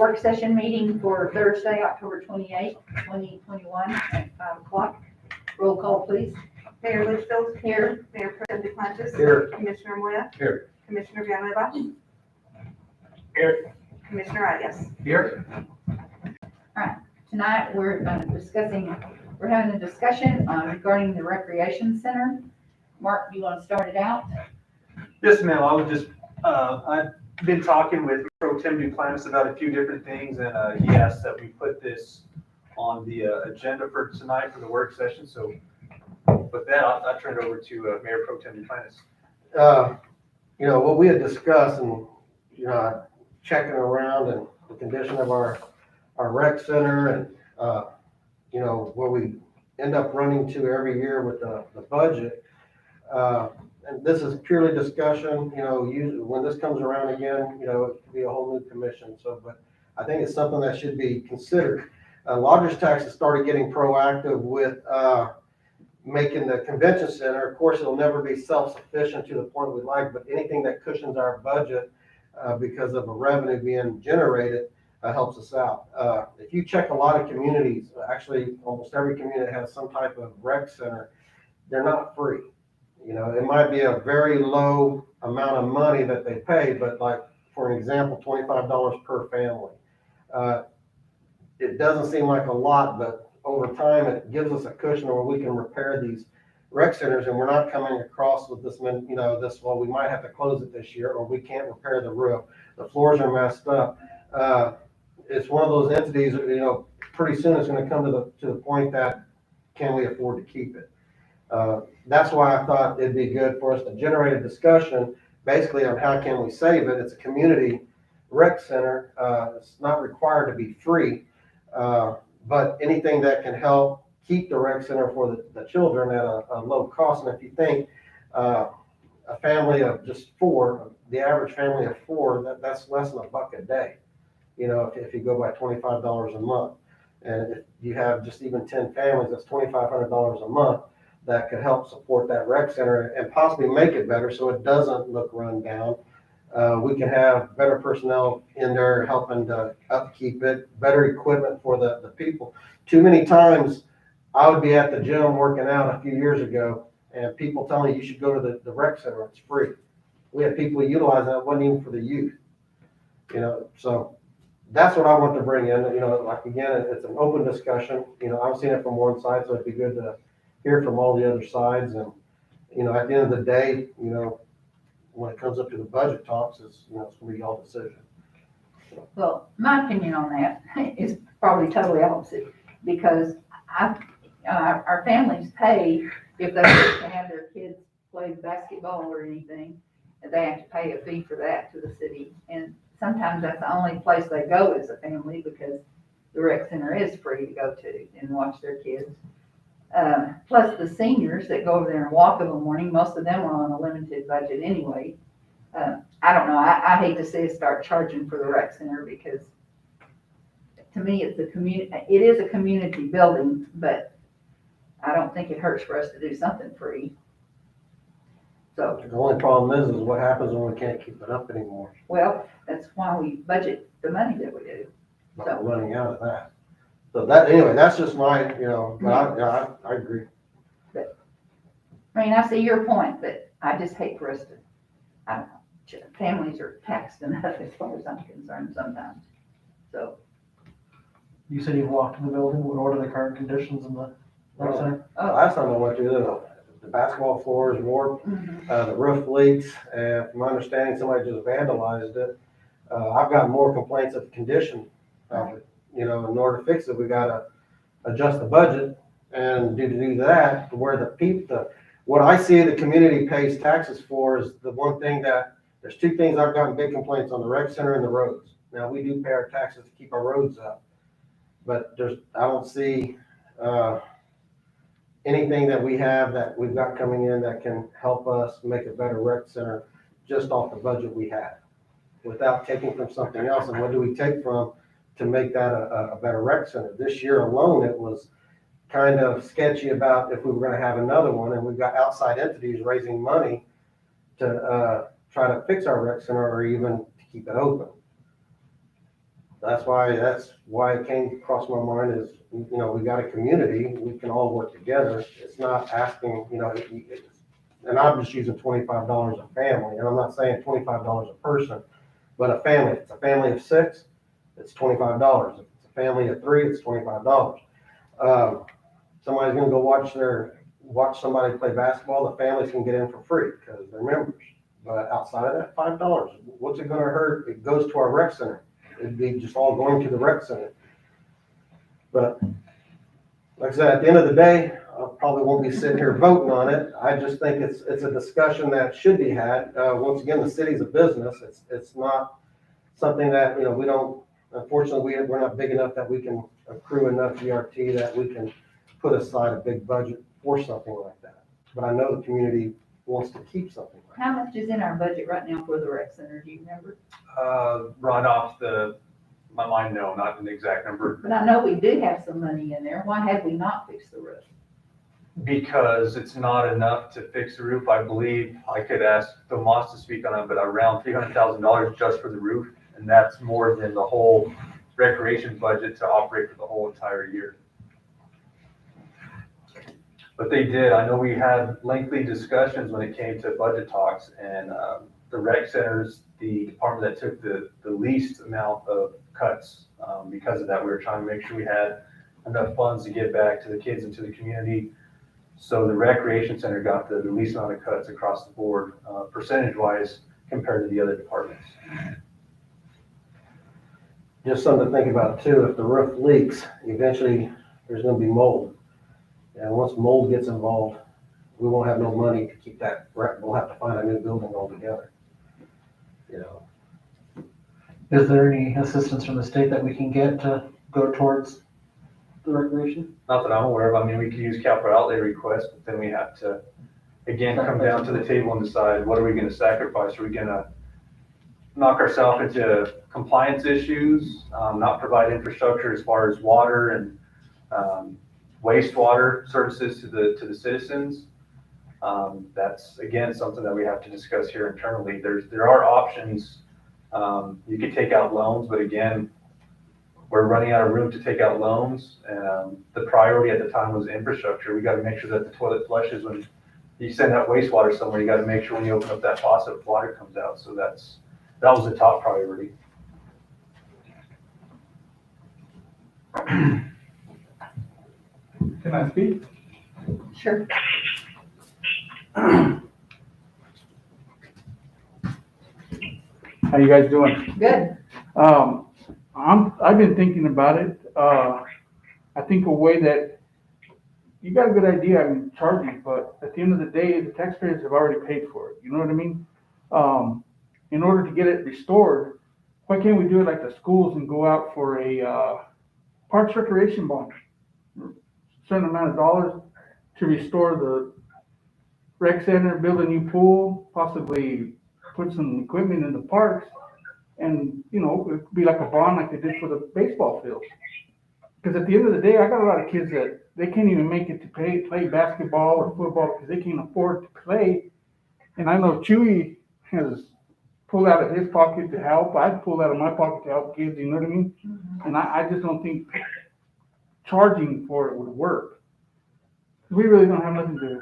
work session meeting for Thursday, October 28th, 2021 at 5 o'clock. Roll call, please. Mayor Litchfield. Here. Mayor Pro Tem Duplantis. Here. Commissioner Moya. Here. Commissioner Villanueva. Here. Commissioner Arias. Here. Tonight, we're having a discussion regarding the recreation center. Mark, you want to start it out? Yes, ma'am. I would just, I've been talking with Pro Tem Duplantis about a few different things, and he asked that we put this on the agenda for tonight for the work session. So with that, I'll turn it over to Mayor Pro Tem Duplantis. What we had discussed and, checking around and the condition of our rec center and, where we end up running to every year with the budget. And this is purely discussion, usually when this comes around again, it could be a whole new commission. So, but I think it's something that should be considered. Lodgers Tax has started getting proactive with, making the convention center. Of course, it'll never be self-sufficient to the point we'd like, but anything that cushions our budget because of a revenue being generated helps us out. If you check a lot of communities, actually almost every community has some type of rec center, they're not free. It might be a very low amount of money that they pay, but like, for an example, $25 per family. It doesn't seem like a lot, but over time, it gives us a cushion where we can repair these rec centers, and we're not coming across with this, well, we might have to close it this year, or we can't repair the roof. The floors are messed up. It's one of those entities, pretty soon it's going to come to the point that can we afford to keep it? That's why I thought it'd be good for us to generate a discussion basically on how can we save it. It's a community rec center. It's not required to be free. But anything that can help keep the rec center for the children at a low cost. And if you think a family of just four, the average family of four, that's less than $1 a day, if you go by $25 a month. And if you have just even 10 families, that's $2,500 a month that could help support that rec center and possibly make it better so it doesn't look run down. We can have better personnel in there helping to upkeep it, better equipment for the people. Too many times, I would be at the gym working out a few years ago, and people tell me you should go to the rec center, it's free. We have people utilize that, it wasn't even for the youth. So that's what I want to bring in. Like again, it's an open discussion. I'm seeing it from one side, so it'd be good to hear from all the other sides. And, at the end of the day, when it comes up to the budget talks, it's going to be y'all's decision. Well, my opinion on that is probably totally opposite, because our families pay if they want to have their kids play basketball or anything, they have to pay a fee for that to the city. And sometimes that's the only place they go as a family, because the rec center is free to go to and watch their kids. Plus the seniors that go over there and walk in the morning, most of them are on a limited budget anyway. I don't know, I hate to see us start charging for the rec center, because to me, it is a community building, but I don't think it hurts for us to do something free. So, The only problem is what happens when we can't keep it up anymore. well, that's why we budget the money that we do. We're running out of that. So anyway, that's just my, but I agree. I mean, I see your point, but I just hate for us to, I don't know, families are taxed enough as far as I'm concerned sometimes. So, You said you walked in the building. What are the current conditions in the rec center? Last time I went to the basketball floor is warped, the roof leaks, and from my understanding, somebody just vandalized it. I've gotten more complaints of the condition of it. In order to fix it, we gotta adjust the budget, and to do that, where what I see the community pays taxes for is the one thing that, there's two things I've gotten big complaints on: the rec center and the roads. Now, we do pay our taxes to keep our roads up, but I don't see anything that we have that we've got coming in that can help us make a better rec center just off the budget we have, without taking from something else. And what do we take from to make that a better rec center? This year alone, it was kind of sketchy about if we were going to have another one, and we've got outside entities raising money to try to fix our rec center or even to keep it open. that's why it came across my mind is, you know, we got a community, we can all work together. It's not asking, you know, and I'm just using $25 a family, and I'm not saying $25 a person, but a family, if it's a family of 6, it's $25. If it's a family of 3, it's $25. Somebody's gonna go watch somebody play basketball, the families can get in for free because they're members. But outside of that, $5, what's it gonna hurt? It goes to our rec center. It'd be just all going to the rec center. But like I said, at the end of the day, I probably won't be sitting here voting on it. I just think it's a discussion that should be had. Once again, the city's a business. It's not something that, you know, we don't, unfortunately, we're not big enough that we can accrue enough GRT that we can put aside a big budget for something like that. But I know the community wants to keep something like that. How much is in our budget right now for the rec center, do you remember? Right off my mind, no, not an exact number, But I know we do have some money in there, why have we not fixed the roof? because it's not enough to fix the roof. I believe I could ask Tomas to speak on it, but around $300,000 just for the roof, and that's more than the whole recreation budget to operate for the whole entire year. But they did, I know we had lengthy discussions when it came to budget talks, and the rec center's the department that took the least amount of cuts. Because of that, we were trying to make sure we had enough funds to give back to the kids and to the community. So the recreation center got the least amount of cuts across the board, percentage-wise, compared to the other departments. Just something to think about too, if the roof leaks, eventually there's gonna be mold. And once mold gets involved, we won't have no money to keep that, we'll have to find a new building altogether. You know, Is there any assistance from the state that we can get to go towards the recreation? Not that I'm aware of. I mean, we could use capital outlay request, but then we have to, again, come down to the table and decide, what are we gonna sacrifice? Are we gonna knock ourselves into compliance issues, not provide infrastructure as far as water and wastewater services to the citizens? That's, again, something that we have to discuss here internally. There are options. You could take out loans, but again, we're running out of room to take out loans. The priority at the time was infrastructure. We got to make sure that the toilet flushes when you send that wastewater somewhere. You got to make sure when you open up that faucet, water comes out. So that was the top priority. Can I speak? Sure. How you guys doing? Good. I've been thinking about it. I think a way that you got a good idea on charging, but at the end of the day, the taxpayers have already paid for it. You know what I mean? In order to get it restored, why can't we do it like the schools and go out for a parks recreation bond? Certain amount of dollars to restore the rec center, build a new pool, possibly put some equipment in the parks. And, you know, it could be like a bond like they did for the baseball fields. Because at the end of the day, I got a lot of kids that they can't even make it to play basketball or football because they can't afford to play. And I know Chewy has pulled out of his pocket to help. I've pulled out of my pocket to help kids, you know what I mean? And I just don't think charging for it would work. We really don't have nothing to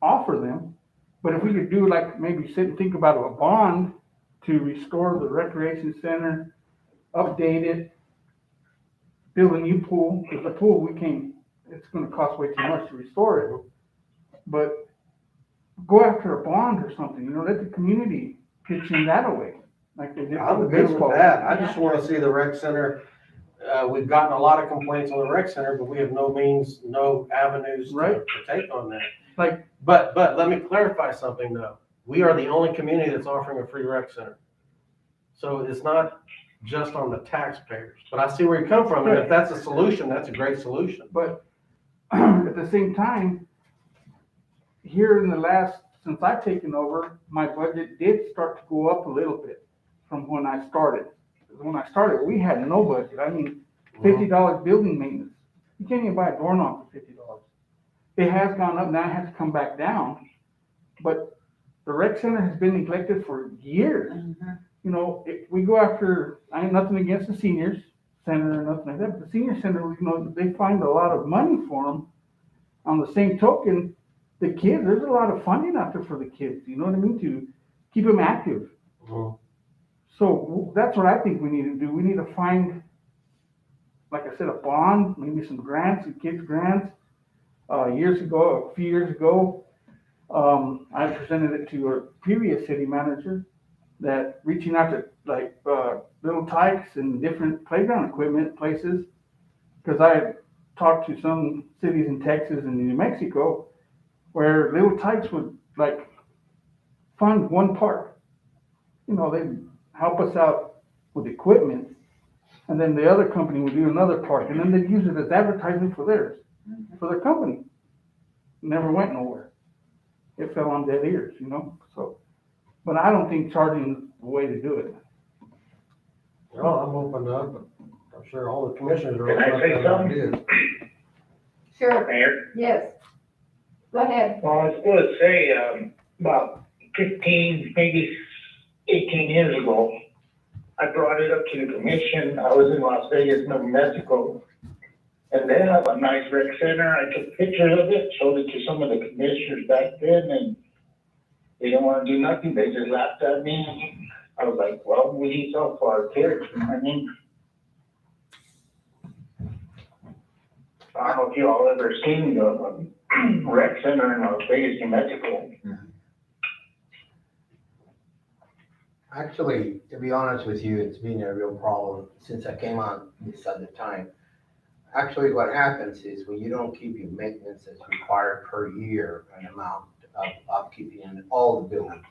offer them. But if we could do like maybe sit and think about a bond to restore the recreation center, update it, build a new pool, because the pool it's gonna cost way too much to restore it. But go after a bond or something, you know, let the community pitch in that away, like they did for I'm the good baseball. with that. I just wanna see the rec center. We've gotten a lot of complaints on the rec center, but we have no means, no avenues Right. to take on that. Like, But let me clarify something though. We are the only community that's offering a free rec center. So it's not just on the taxpayers, but I see where you come from. And if that's a solution, that's a great solution. but at the same time, here in the since I've taken over, my budget did start to go up a little bit from when I started. When I started, we had no budget. I mean, $50 building maintenance. You can't even buy a doorknob for $50. It has gone up, now it has to come back down. But the rec center has been neglected for years. you know, if we go after, I have nothing against the seniors center or nothing like that, but the senior center, you know, they find a lot of money for them. On the same token, the kids, there's a lot of funding out there for the kids, you know what I mean, to keep them active. Mhm. So that's what I think we need to do. We need to find, like I said, a bond, maybe some grants, some kids grants. A few years ago, I presented it to a previous city manager that reaching out to like, Little Tykes and different playground equipment places. Cause I had talked to some cities in Texas and New Mexico where Little Tykes would like fund one part. You know, they'd help us out with equipment, and then the other company would do another part, and then they'd use it as advertising for theirs, for their company. Never went nowhere. It fell on dead ears, you know, so. But I don't think charging is the way to do it. Well, I'm open up, but I'm sure all the commissioners are Can I open up say to something? ideas. Sure, Mayor, yes. Go ahead. well, I was going to say, about 15, maybe 18 years ago, I brought it up to the commission. I was in Las Vegas, New Mexico. And they have a nice rec center. I took pictures of it, showed it to some of the commissioners back then, and they didn't want to do nothing. They just laughed at me. I was like, well, we need something for our kids. I mean, I don't know if you all ever seen the rec center in Las Vegas, New Mexico. Actually, to be honest with you, it's been a real problem since I came on this other time. Actually, what happens is when you don't keep your maintenance as required per year, an amount of upkeeping in all the buildings.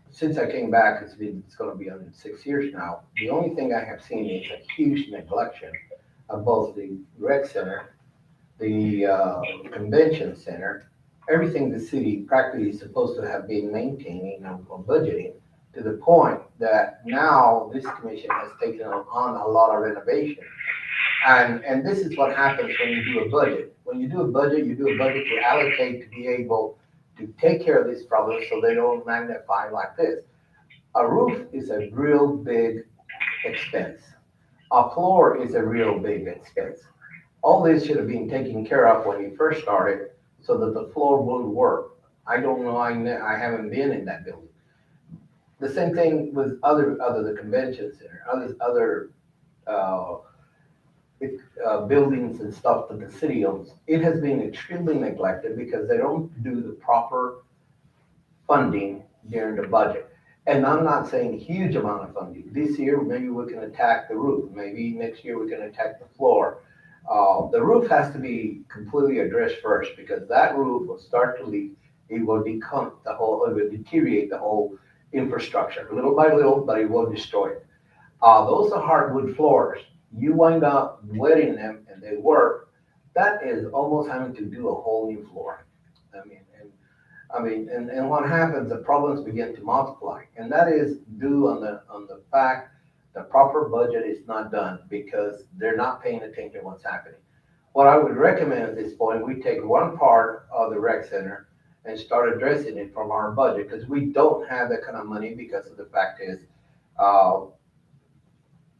Since I came back, it's gonna be under 6 years now. The only thing I have seen is a huge neglection of both the rec center, the convention center, everything the city practically is supposed to have been maintaining or budgeting, to the point that now this commission has taken on a lot of renovation. And this is what happens when you do a budget. When you do a budget to allocate to be able to take care of these problems so they don't magnify like this. A roof is a real big expense. A floor is a real big expense. All this should have been taken care of when you first started so that the floor would work. I don't know, I haven't been in that building. The same thing with the convention center, other buildings and stuff that the city owns. It has been extremely neglected because they don't do the proper funding during the budget. And I'm not saying huge amount of funding. This year, maybe we can attack the roof. Maybe next year we can attack the floor. The roof has to be completely addressed first because that roof will start to leak. It will it will deteriorate the whole infrastructure, little by little, but it will destroy it. Those are hardwood floors. You wind up wetting them and they work. That is almost having to do a whole new floor. And what happens, the problems begin to multiply. And that is due on the fact the proper budget is not done because they're not paying attention to what's happening. What I would recommend at this point, we take one part of the rec center and start addressing it from our budget because we don't have that kind of money because of the fact is,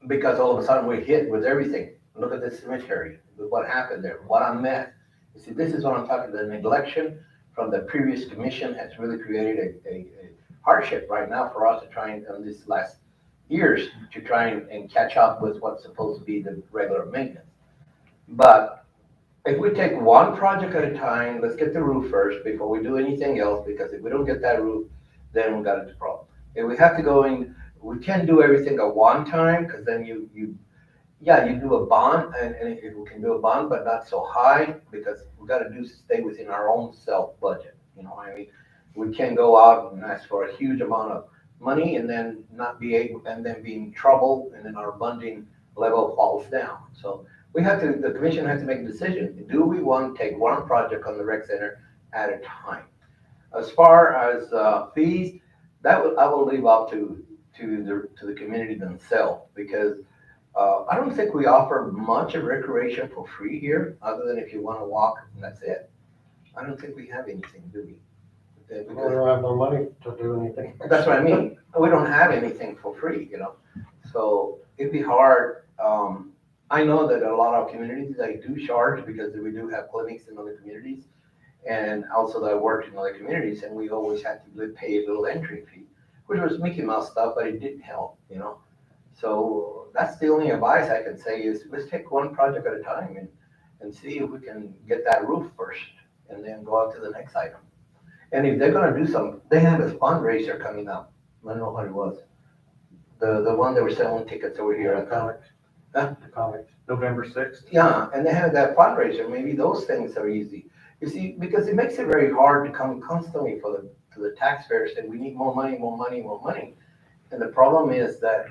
because all of a sudden we're hit with everything. Look at the cemetery, look what happened there, what I meant. You see, this is what I'm talking about. The neglection from the previous commission has really created a hardship right now for us to try and, in these last years, to try and catch up with what's supposed to be the regular maintenance. But if we take one project at a time, let's get the roof first before we do anything else, because if we don't get that roof, then we got into problem. If we have to go in, we can't do everything at one time, because then you do a bond, and we can do a bond, but not so high, because we got to stay within our own self budget. You know what I mean? We can't go out and ask for a huge amount of money and then not be able, and then be in trouble, and then our funding level falls down. So the commission has to make a decision. Do we want to take one project on the rec center at a time? As far as fees, I will leave up to the community themselves, because I don't think we offer much of recreation for free here, other than if you want to walk, and that's it. I don't think we have anything, do we? We because don't have no money to do anything. that's what I mean. We don't have anything for free, you know? So it'd be hard. I know that a lot of communities, they do charge because we do have clinics in other communities. And also that I worked in other communities and we always had to pay a little entry fee, which was Mickey Mouse stuff, but it didn't help, you know? So that's the only advice I can say is let's take one project at a time and see if we can get that roof first and then go on to the next item. And if they're gonna do some, they have a fundraiser coming up. I don't know what it was. The one that were selling tickets over here. The comics. Huh? The comics. November 6th. Yeah, and they have that fundraiser. Maybe those things are easy. You see, because it makes it very hard to come constantly to the taxpayers and we need more money, more money, more money. And the problem is that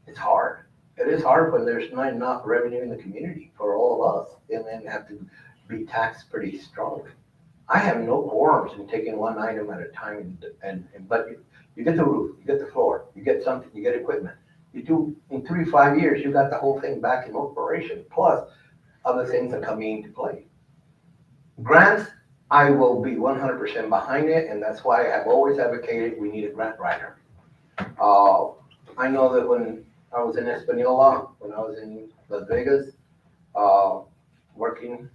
it's hard. It is hard when there's not enough revenue in the community for all of us and then have to be taxed pretty strongly. I have no quorums in taking one item at a time but you get the roof, you get the floor, you get something, you get equipment. You do, in 3 to 5 years, you got the whole thing back in operation, plus other things that come into play. Grants, I will be 100% behind it, and that's why I've always advocated we need a grant writer. I know that when I was in Espanola, when I was in Las Vegas, working,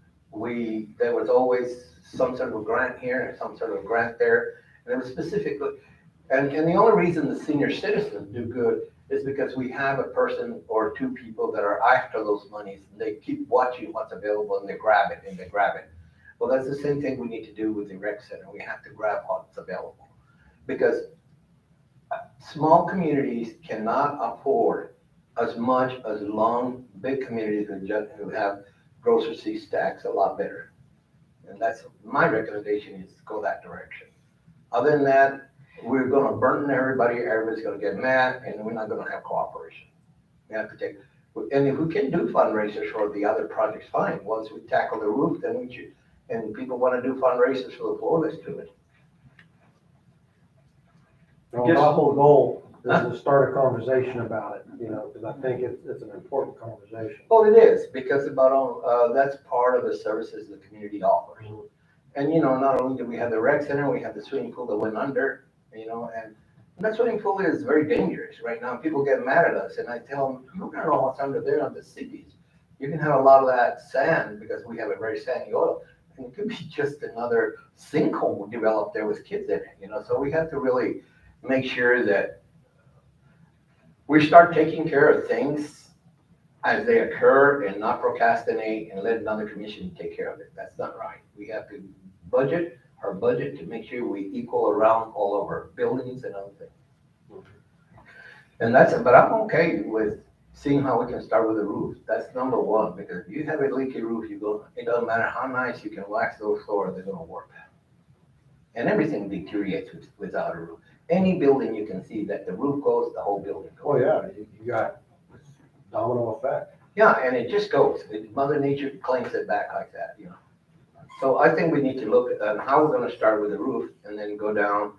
there was always some sort of a grant here and some sort of a grant there, and it was specifically, and the only reason the senior citizens do good is because we have a person or two people that are after those monies, and they keep watching what's available and they grab it and they grab it. Well, that's the same thing we need to do with the rec center. We have to grab what's available. Because small communities cannot afford as much as big communities who have grocery stacks a lot better. And that's my recommendation is go that direction. Other than that, we're gonna burden everybody's gonna get mad and we're not gonna have cooperation. We have to take, and if we can do fundraisers for the other projects, fine. Once we tackle the roof, then we should. And people want to do fundraisers for the floor, let's do it. Well, Yes. my whole goal is to start a conversation about it, you know, because I think it's an important conversation. Well, it is, because that's part of the services the community offers. And, you know, not only do we have the rec center, we have the swimming pool that went under, you know, and that swimming pool is very dangerous right now. People get mad at us and I tell them, you don't know what's under there on the cities. You can have a lot of that sand because we have a very sandy oil. And it could be just another sinkhole developed there with kids in it, you know, so we have to really make sure that we start taking care of things as they occur and not procrastinate and let another commission take care of it. That's not right. We have to budget our budget to make sure we equal around all of our buildings and other things. And but I'm okay with seeing how we can start with the roof. That's number one, because if you have a leaky roof, it doesn't matter how nice you can wax those floors, they're gonna work. And everything deteriorates without a roof. Any building you can see that the roof goes, the whole building Oh, goes. yeah, you got domino effect. Yeah, and it just goes. Mother Nature claims it back like that, you know. So I think we need to look at how we're gonna start with the roof and then go down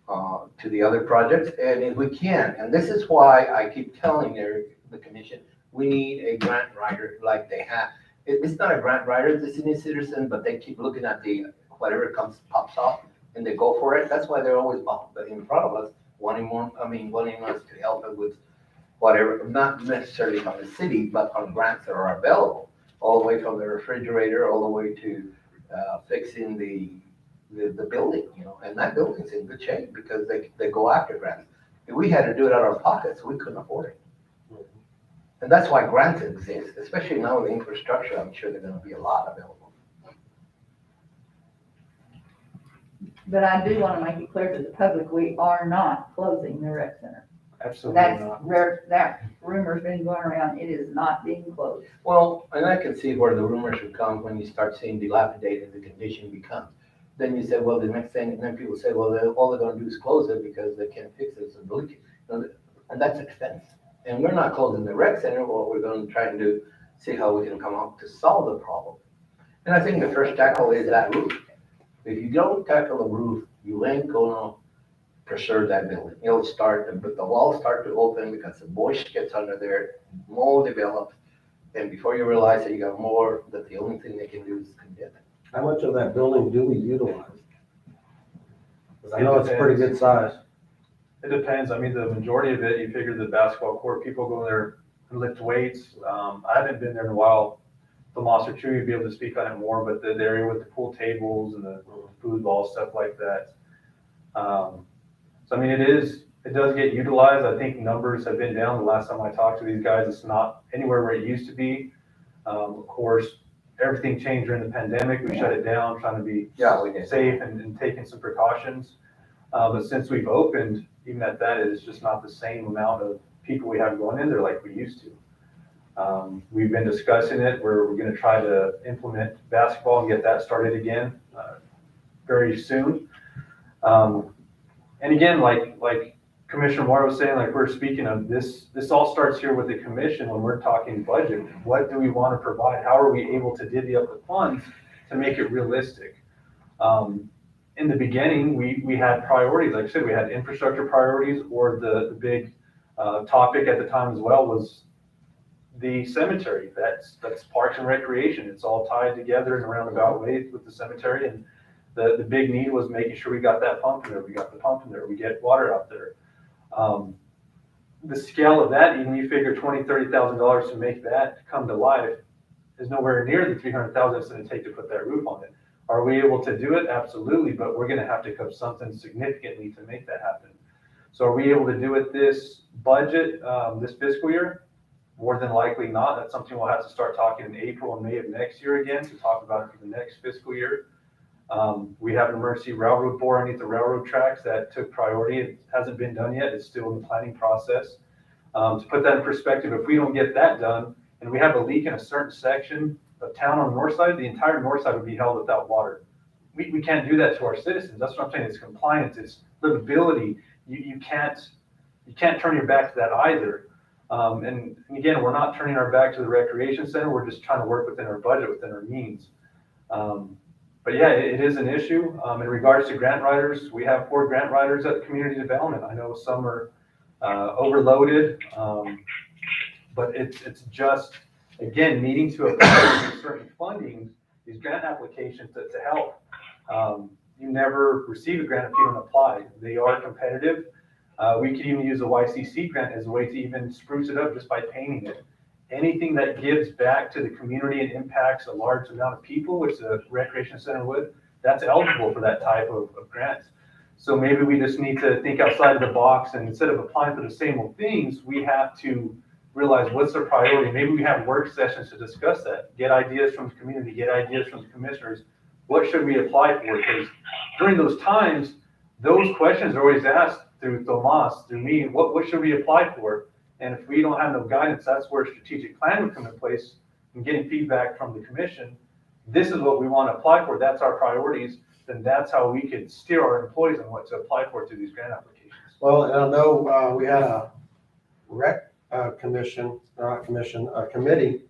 to the other projects. And if we can, and this is why I keep telling the commission, we need a grant writer like they have. It's not a grant writer, it's a senior citizen, but they keep looking at whatever pops up and they go for it. That's why they're always in front of us, wanting us to help them with whatever, not necessarily from the city, but on grants that are available, all the way from the refrigerator, all the way to fixing the building, you know, and that building's in good shape because they go after grants. If we had to do it out of our pockets, we couldn't afford it. And that's why grants exist, especially now with the infrastructure, I'm sure there's gonna be a lot available. But I do want to make it clear to the public, we are not closing the rec center. Absolutely That's not. that rumor's been going around, it is not being closed. Well, and I can see where the rumors would come when you start seeing dilapidated the condition becomes. Then you say, well, the next thing, and then people say, well, all they're gonna do is close it because they can't fix it, so leaking. And that's expense. And we're not closing the rec center, what we're gonna try and do, see how we can come up to solve the problem. And I think the first tackle is that roof. If you don't tackle the roof, you ain't gonna preserve that building. But the walls start to open because the moisture gets under there, mold develops, and before you realize that you got more, that the only thing they can do is condemn it. How much of that building do we utilize? 'Cause I know it's a pretty good size. It depends. I mean, the majority of it, you figure the basketball court, people go there and lift weights. I haven't been there in a while. Tomas or Chewy would be able to speak on it more, but the area with the pool tables and the food balls, stuff like that. So I mean, it does get utilized. I think numbers have been down. The last time I talked to these guys, it's not anywhere where it used to be. Of course, everything changed during the pandemic. We shut it down, trying to be Yeah, we did. safe and taking some precautions. But since we've opened, even at that, it's just not the same amount of people we have going in there like we used to. We've been discussing it, where we're gonna try to implement basketball and get that started again, very soon. And again, like Commissioner Moore was saying, like we're speaking of this all starts here with the commission when we're talking budget. What do we want to provide? How are we able to divvy up the funds to make it realistic? In the beginning, we had priorities. Like I said, we had infrastructure priorities, or the big topic at the time as well was the cemetery. That's Parks and Recreation. It's all tied together in a roundabout way with the cemetery. And the big need was making sure we got that pump in there. We got the pump in there. We get water out there. The scale of that, even you figure $20,000-$30,000 to make that come to life, is nowhere near the $300,000 it's going to take to put that roof on it. Are we able to do it? Absolutely, but we're going to have to cut something significantly to make that happen. So are we able to do it this budget, this fiscal year? More than likely not. That's something we'll have to start talking in April and May of next year again to talk about it for the next fiscal year. We have an emergency railroad bore underneath the railroad tracks that took priority. It hasn't been done yet. It's still in the planning process. To put that in perspective, if we don't get that done and we have a leak in a certain section of town on the north side, the entire north side would be held without water. We can't do that to our citizens. That's what I'm saying. It's compliance, it's livability. You can't turn your back to that either. And again, we're not turning our back to the recreation center. We're just trying to work within our budget, within our means. But yeah, it is an issue. In regards to grant writers, we have 4 grant writers at community development. I know some are overloaded, but it's just, again, needing to apply for certain funding, these grant applications to help. You never receive a grant if you don't apply. They are competitive. We could even use a YCC grant as a way to even spruce it up just by painting it. Anything that gives back to the community and impacts a large amount of people, which the recreation center would, that's eligible for that type of grant. So maybe we just need to think outside of the box, and instead of applying for the same old things, we have to realize what's their priority. Maybe we have work sessions to discuss that, get ideas from the community, get ideas from the commissioners. What should we apply for? Because during those times, those questions are always asked through Tomas, through me, what should we apply for? And if we don't have no guidance, that's where a strategic plan would come in place, and getting feedback from the commission. This is what we want to apply for. That's our priorities. Then that's how we could steer our employees on what to apply for through these grant applications. Well, and I know we had a committee,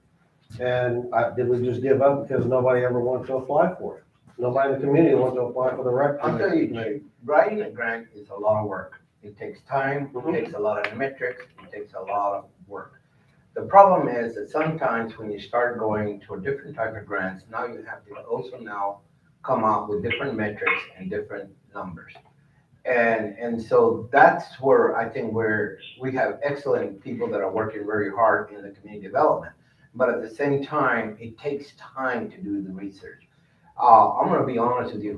and did we just give up because nobody ever wanted to apply for it? Nobody in the community wanted to apply for the rec. I'll tell you, writing a grant is a lot of work. It takes time, it takes a lot of metrics, it takes a lot of work. The problem is that sometimes when you start going to a different type of grants, now you have to also now come out with different metrics and different numbers. And so that's where I think we have excellent people that are working very hard in the community development. But at the same time, it takes time to do the research. I'm gonna be honest with you,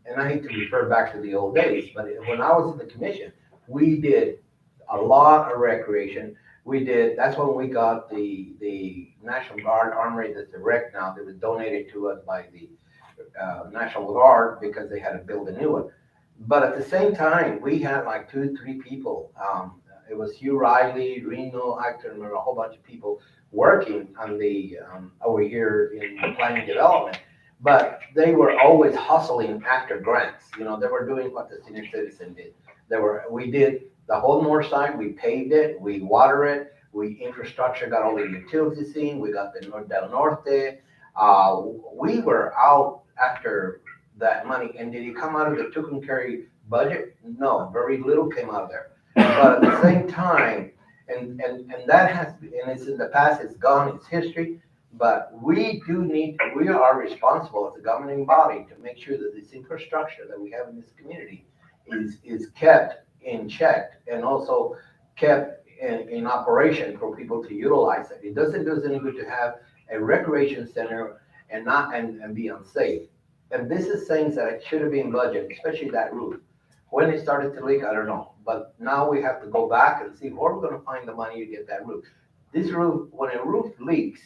and I hate to refer back to the old days, but when I was in the commission, we did a lot of recreation. That's when we got the National Guard Armory that's the rec now, that was donated to us by the National Guard because they had to build a new one. But at the same time, we had like 2-3 people. It was Hugh Riley, Reno, I can remember a whole bunch of people working on the over here in planning development, but they were always hustling after grants. They were doing what the senior citizen did. We did the whole north side. We paved it, we water it, we infrastructure, got all the utilities in, we got the North Del Norte. We were out after that money. And did it come out of the Tucumcari budget? No, very little came out of there. But at the same time, and that has, and it's in the past, it's gone, it's history. But we are responsible as a governing body to make sure that this infrastructure that we have in this community is kept in check and also kept in operation for people to utilize it. It doesn't do us any good to have a recreation center and be unsafe. And this is things that should have been budgeted, especially that roof. When it started to leak, I don't know, but now we have to go back and see where we're gonna find the money to get that roof. This roof, when a roof leaks,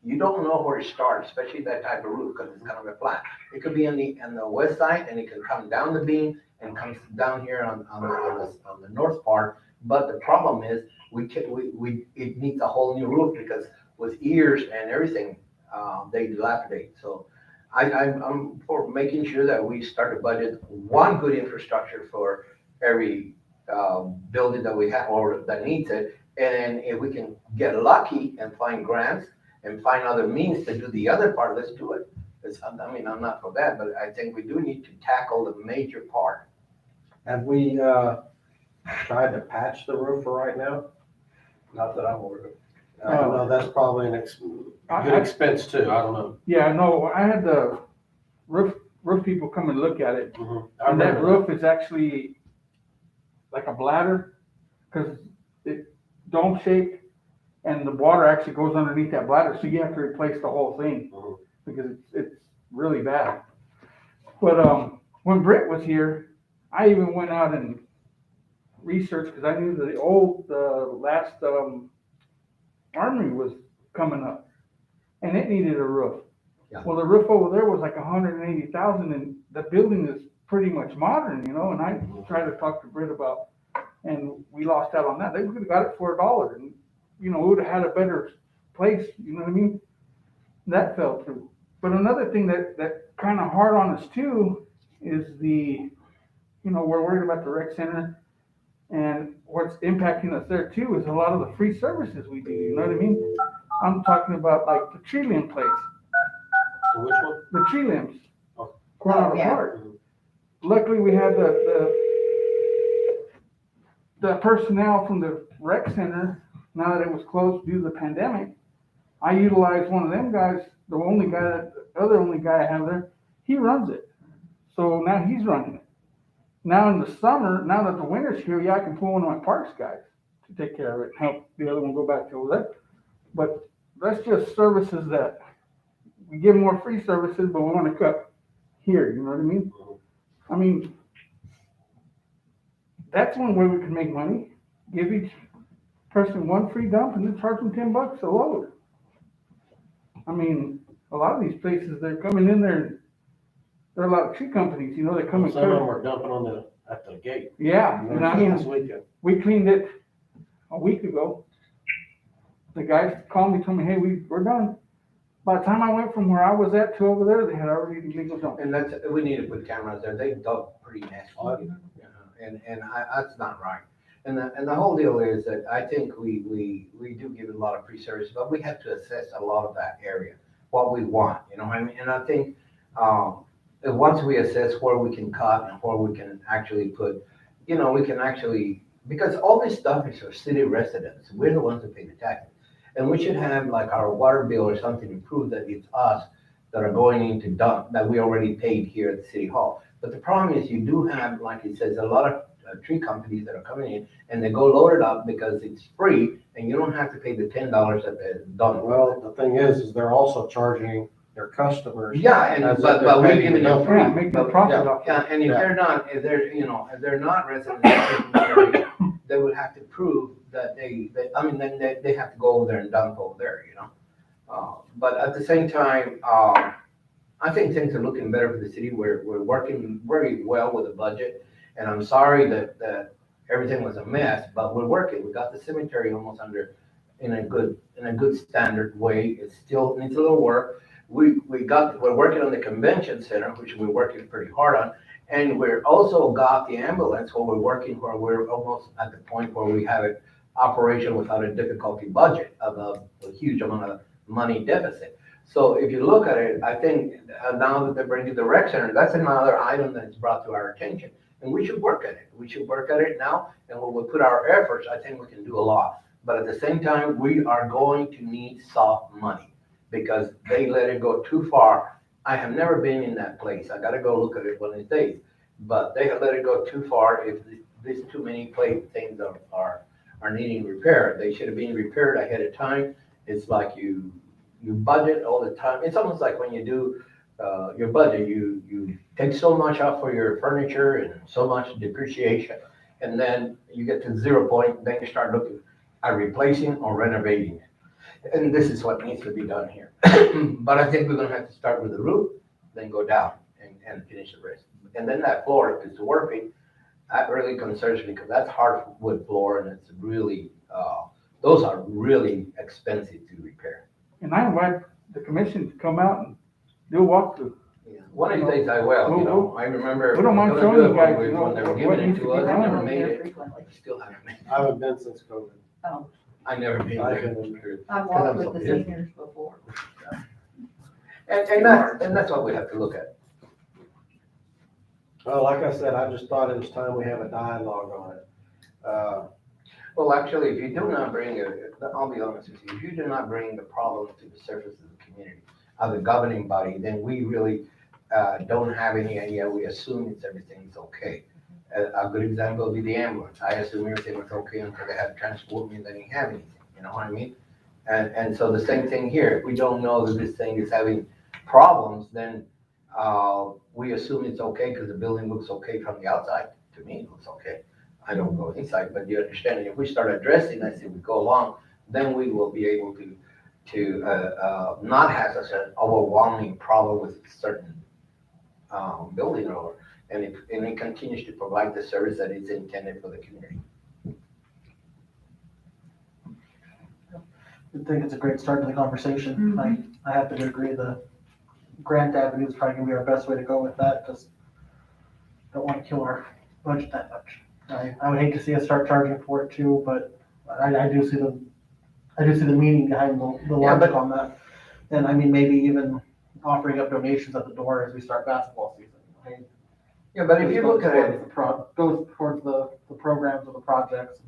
you don't know where to start, especially that type of roof, because it's kind of a flat. It could be on the west side, and it can come down the beam and comes down here on the north part. But the problem is, it needs a whole new roof, because with ears and everything, they dilapidate. So I'm for making sure that we start to budget one good infrastructure for every building that we have or that needs it. And if we can get lucky and find grants and find other means to do the other part, let's do it. I'm not for that, but I think we do need to tackle the major part. Have we, tried to patch the roof for right now? Not that I'm aware of. I don't know, that's probably good expense too, I don't know. Yeah, no, I had the roof people come and look at it. I And that remember roof is actually like a bladder, because it's dome shaped, and the water actually goes underneath that bladder, so you have to replace the whole thing, Mhm. because it's really bad. But, when Britt was here, I even went out and researched, because I knew the last, armory was coming up, and it needed a roof. Yeah. Well, the roof over there was like 180,000, and the building is pretty much modern, and I tried to talk to Britt about, and we lost out on that. They could have got it for $1, and, we would have had a better place, you know what I mean? That fell through. But another thing that kind of hard on us too is we're worried about the rec center, and what's impacting us there too is a lot of the free services we do, you know what I mean? I'm talking about like the tree limb place, Which one? the tree limbs. Oh. Coronado yeah. Park. Luckily, we had the personnel from the rec center, now that it was closed due to the pandemic. I utilized one of them guys, the other only guy I have there, he runs it. So now he's running it. Now in the summer, now that the winter's here, I can pull one of my parks guys to take care of it and help the other one go back to over there. But that's just services that we give more free services, but we want to cut here, you know what I mean? I mean, that's one way we can make money. Give each person one free dump and then charge them $10 a load. I mean, a lot of these places, they're coming in there, there are a lot of tree companies, they come and Some of them clear. were dumping at the gate. Yeah, and I This mean, weekend. we cleaned it a week ago. The guys called me, told me, hey, we're done. By the time I went from where I was at to over there, they had already illegal dump. And we need to put cameras there. They dug pretty nasty. That's not right. And the whole deal is that I think we do give a lot of free service, but we have to assess a lot of that area, what we want, what I mean? And I think, once we assess where we can cut and where we can actually put, we can actually, because all this stuff is for city residents. We're the ones that pay the taxes. And we should have like our water bill or something to prove that it's us that are going into dump that we already paid here at the city hall. But the problem is you do have, like it says, a lot of tree companies that are coming in and they go load it up because it's free and you don't have to pay the $10 at the dump. Well, the thing is they're also charging their customers. Yeah, and as if but they're we're paying giving the them dump. free. Yeah, make the profit off. Yeah, and if Yeah. they're not residents, of the area, they would have to prove that then they have to go over there and dump over there, But at the same time, I think things are looking better for the city. We're working very well with the budget, and I'm sorry that everything was a mess, but we're working. We got the cemetery almost in a good standard way. It still needs a little work. We're working on the convention center, which we're working pretty hard on. And we're also got the ambulance where we're almost at the point where we have it operation without a difficulty budget of a huge amount of money deficit. So if you look at it, I think now that they're bringing the rec center, that's another item that's brought to our attention. And we should work at it. We should work at it now. And when we put our efforts, I think we can do a lot. But at the same time, we are going to need soft money. because they let it go too far. I have never been in that place. I gotta go look at it one of these days. But they have let it go too far. If these too many things are needing repair, they should have been repaired ahead of time. It's like you budget all the time. It's almost like when you do your budget, you take so much out for your furniture and so much depreciation. And then you get to 0 point, then you start looking at replacing or renovating. And this is what needs to be done here. But I think we're gonna have to start with the roof, then go down and finish the rest. And then that floor, if it's working, that really concerns me because that's hardwood floor and it's really, those are really expensive to repair. And I invite the commission to come out and do a walkthrough. Yeah. One of these days I will, you know, I remember. We don't mind gonna showing do you it guys, when you know, when they were what giving it needs to to be us, I done. never I'm made there it, frequently. still haven't made it. I haven't been since COVID. Oh, I never been I've there. been there. I've Because walked I'm with so the busy. seniors before. And that's what we have to look at. Well, like I said, I just thought it was time we have a dialogue on it. Well, actually, if you do not bring I'll be honest with you, if you do not bring the problem to the surface of the community, of the governing body, then we really don't have any idea. We assume everything's okay. A good example would be the ambulance. I assume everything was okay until they had to transport me and they didn't have anything, you know what I mean? And so the same thing here. If we don't know that this thing is having problems, then we assume it's okay because the building looks okay from the outside. To me, it looks okay. I don't go inside, but you understand, if we start addressing this as we go along, then we will be able to not have such an overwhelming problem with certain building or, and it continues to provide the service that is intended for the community. I think it's a great start to the conversation. I happen to agree the grant avenue is probably gonna be our best way to go with that, just don't want to kill our budget that much. I would hate to see us start charging for it too, but I do see the meaning behind the Yeah, logic on that. And I mean, maybe even offering up donations at the door as we start basketball season. Yeah, but if you look at it, Goes towards the programs or the projects.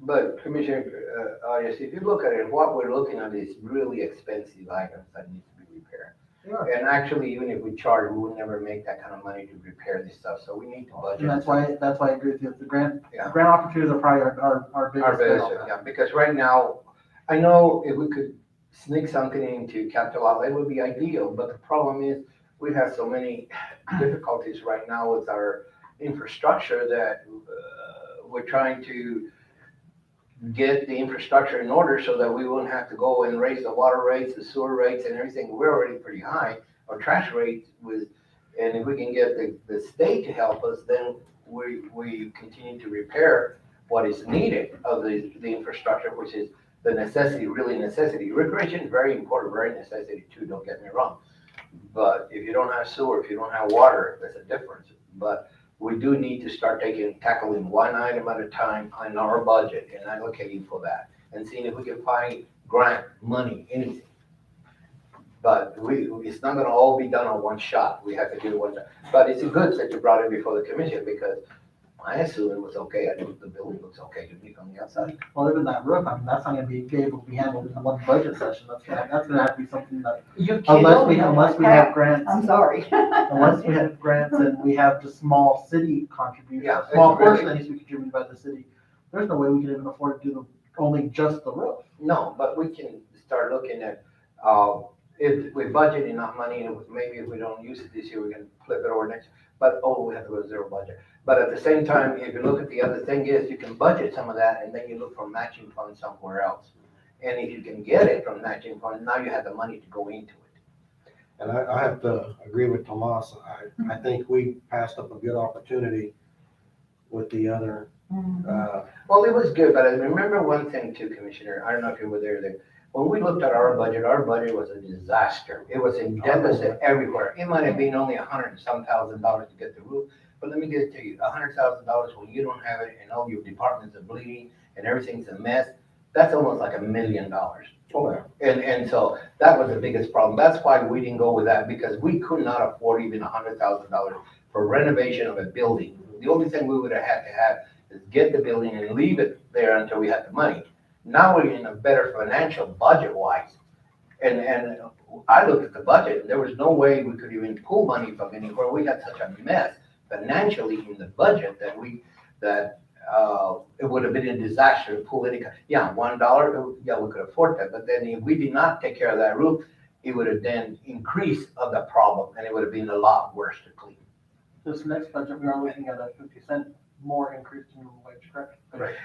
but Commissioner Arias, if you look at it, what we're looking at is really expensive items that need to be repaired. Yeah. And actually, even if we charge, we would never make that kind of money to repair this stuff, so we need to budget. And that's why I agree with you. The grant Yeah. opportunities are probably our Our biggest bet best, on that. yeah, because right now, I know if we could sneak something into capital outlay, it would be ideal, but the problem is, we have so many difficulties right now with our infrastructure that we're trying to get the infrastructure in order so that we wouldn't have to go and raise the water rates, the sewer rates and everything. We're already pretty high, our trash rates and if we can get the state to help us, then we continue to repair what is needed of the infrastructure, which is the necessity, really necessity. Recreation is very important, very necessity too, don't get me wrong. But if you don't have sewer, if you don't have water, there's a difference. But we do need to start tackling one item at a time on our budget and allocating for that and seeing if we can find grant money, anything. But it's not gonna all be done on one shot. We have to do it one shot. But it's good that you brought it before the commission because I assume it was okay. I think the building looks okay to me from the outside. Well, even that roof, I mean, that's not gonna be able to be handled in one budget session. That's gonna have to be something that, unless we have grants. I'm sorry. Unless we have grants and we have just small city contributions, Yeah, a small it's really- portion that needs to be contributed by the city, there's no way we can even afford to do only just the roof. No, but we can start looking at, if we budget enough money, and maybe if we don't use it this year, we can flip it over next, but, we have to go to zero budget. But at the same time, if you look at the other thing is, you can budget some of that, and then you look for matching funds somewhere else. And if you can get it from matching funds, now you have the money to go into it. And I have to agree with Tomas. I think we passed up a good opportunity with the other, Well, it was good, but I remember one thing too, Commissioner, I don't know if you were there. When we looked at our budget was a disaster. It was in deficit everywhere. It might have been only $100 and some thousand to get the roof, but let me get it to you, $100,000 when you don't have it and all your departments are bleeding and everything's a mess, that's almost like $1 million. oh, yeah. And so that was the biggest problem. That's why we didn't go with that, because we could not afford even $100,000 for renovation of a building. The only thing we would have had to have is get the building and leave it there until we had the money. Now we're in a better financial budget-wise, And I looked at the budget, and there was no way we could even pull money from anywhere. We had such a mess financially in the budget that it would have been a disaster to pull any, yeah, $1, yeah, we could afford that. But then if we did not take care of that roof, it would have then increased of the problem, and it would have been a lot worse to clean. This next budget, we are looking at a 50-cent more increase in minimum wage, correct?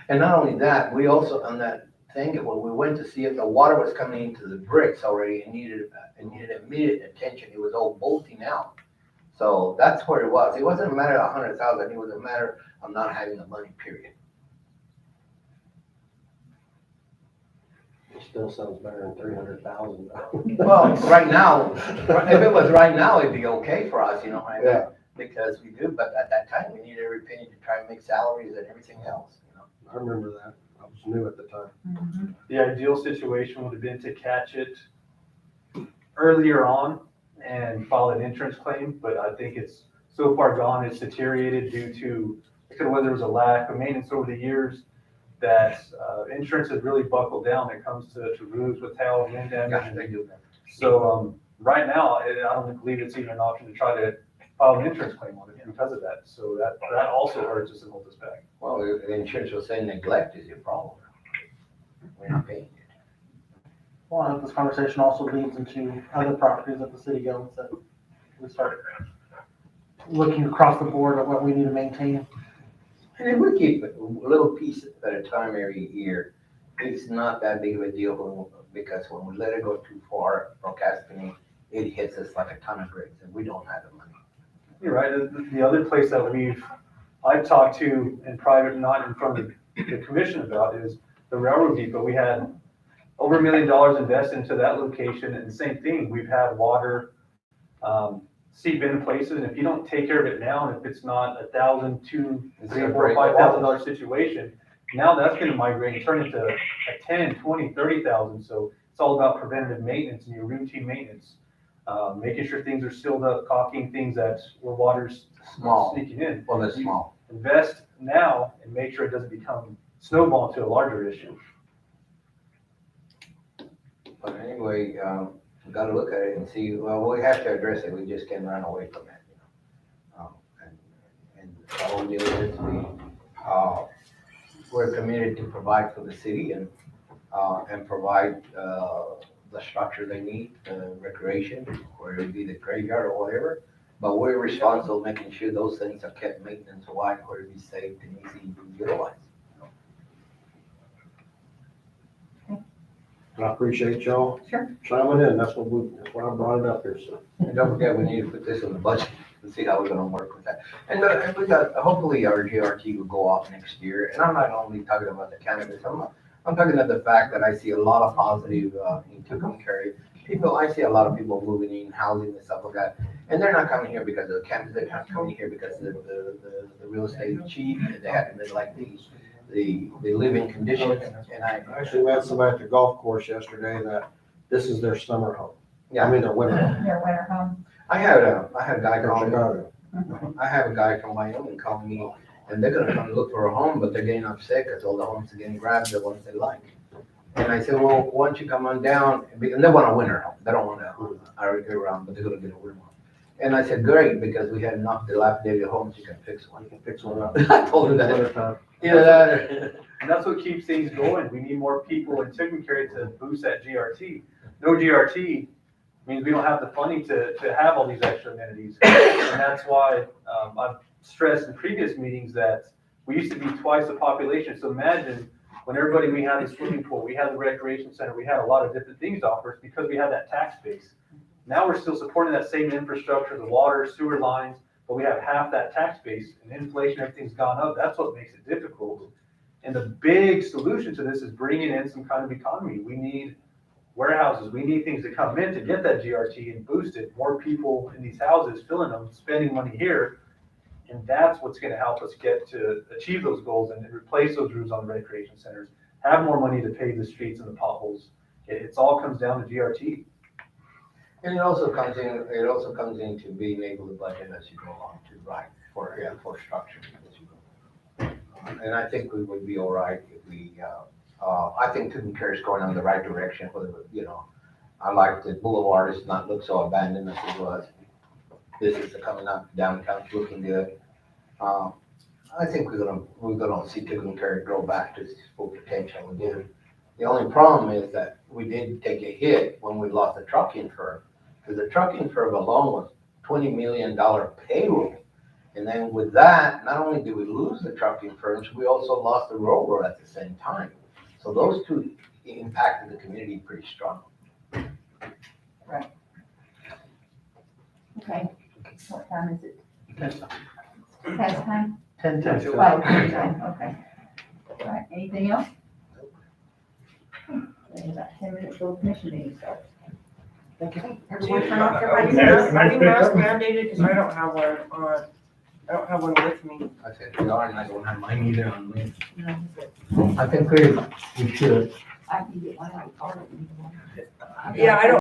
And not only that, we also, on that thing, when we went to see if the water was coming into the bricks already and needed immediate attention, it was all bolting out. So that's where it was. It wasn't a matter of 100,000, it was a matter of not having the money, period. It still sounds better than 300,000. Well, right now, if it was right now, it'd be okay for us, you know, I mean, Yeah. because we do, but at that time, we needed every penny to try and make salaries and everything else, you know. I remember that. I was new at the time. The ideal situation would have been to catch it earlier on and file an insurance claim, but I think it's so far gone, it's deteriorated due to, whether there was a lack of maintenance over the years, that insurance has really buckled down when it comes to roofs with hail, wind Gosh, damage. they do that. So, right now, I don't believe it's even an option to try to file an insurance claim on it because of that. So that also hurts us and holds us back. Well, the insurance will say neglect is your problem. We're not paying it. Well, I hope this conversation also leads into other properties that the city owns that we start looking across the board at what we need to maintain. And if we keep a little piece at a time every year, it's not that big of a deal because when we let it go too far from Cascade, it hits us like a ton of bricks and we don't have the money. You're right. The other place that I've talked to in private, not in front of the commission about, is the railroad depot. We had over $1 million invested into that location, and the same thing, we've had water seep into places, and if you don't take care of it now, and if it's not $1,000, $2,000, $3,000, $4,000, $5,000 situation, now that's gonna migrate and turn into a 10, 20, 30,000. So it's all about preventative maintenance and your routine maintenance. Making sure things are sealed up, caulking things where water's Small. sneaking in. Well, that's small. Invest now and make sure it doesn't become snowball into a larger issue. But anyway, we gotta look at it and see, well, we have to address it, we just can't run away from it, you know. And the whole deal is we're committed to provide for the city and provide the structure they need, recreation, whether it be the graveyard or whatever. But we're responsible making sure those things are kept maintenance-wise, where it be safe and easy to utilize. I appreciate y'all Sure. chiming in. That's why I brought it up here, so. And don't forget, we need to put this in the budget and see how we're gonna work with that. And we got, hopefully our GRT will go off next year. And I'm not only talking about the cannabis, I'm talking about the fact that I see a lot of positive in Tucumcari. I see a lot of people moving in, housing and stuff like that. And they're not coming here because of the cannabis, they're not coming here because the real estate is cheap, and they have like the living conditions. And I actually met somebody at the golf course yesterday that this is their summer home. I mean, their winter home. Their winter home. I had a guy From call me. Chicago. I have a guy from Wyoming call me, and they're gonna come look for a home, but they're getting upset because all the homes are getting grabbed, the ones they like. And I said, well, why don't you come on down, and they want a winter home, they don't want a year-round, but they're gonna get a winter home. And I said, great, because we had enough dilapidated homes, you can fix one. You can fix one up. I told him that. Wintertime. Either that or. And that's what keeps things going. We need more people in Tucumcari to boost that GRT. No GRT means we don't have the funding to have all these extra amenities. And that's why I've stressed in previous meetings that we used to be twice the population. So imagine when we had the swimming pool, we had the recreation center, we had a lot of different things to offer because we had that tax base. Now we're still supporting that same infrastructure, the water, sewer lines, but we have half that tax base, and inflation, everything's gone up. That's what makes it difficult. And the big solution to this is bringing in some kind of economy. We need warehouses, we need things to come in to get that GRT and boost it. More people in these houses filling them, spending money here. And that's what's gonna help us get to achieve those goals and replace those roofs on the recreation centers, have more money to pave the streets and the potholes. It's all comes down to GRT. And it also comes into being able to budget as you go along too, right, for structure as you go. And I think we would be all right if we, I think Tucumcari is going in the right direction, whether, I like the boulevard, it's not look so abandoned as it was. Business are coming up downtown, looking good. I think we're gonna see Tucumcari grow back to its full potential again. The only problem is that we did take a hit when we lost the trucking firm, because the trucking firm alone was $20 million payroll. And then with that, not only did we lose the trucking firms, we also lost the railroad at the same time. So those two impacted the community pretty strong. Okay, what time is it? That's Past time? 10:10. Oh, time, okay. All right, anything else? Okay, about 10 minutes till the commission meeting starts. Everyone turn off their Are mics. you mask mandated? Because I don't have one on, I don't have one with me. I said we are, and I don't have mine either on me. No, I think we should. I can get one out of the car. Yeah, I don't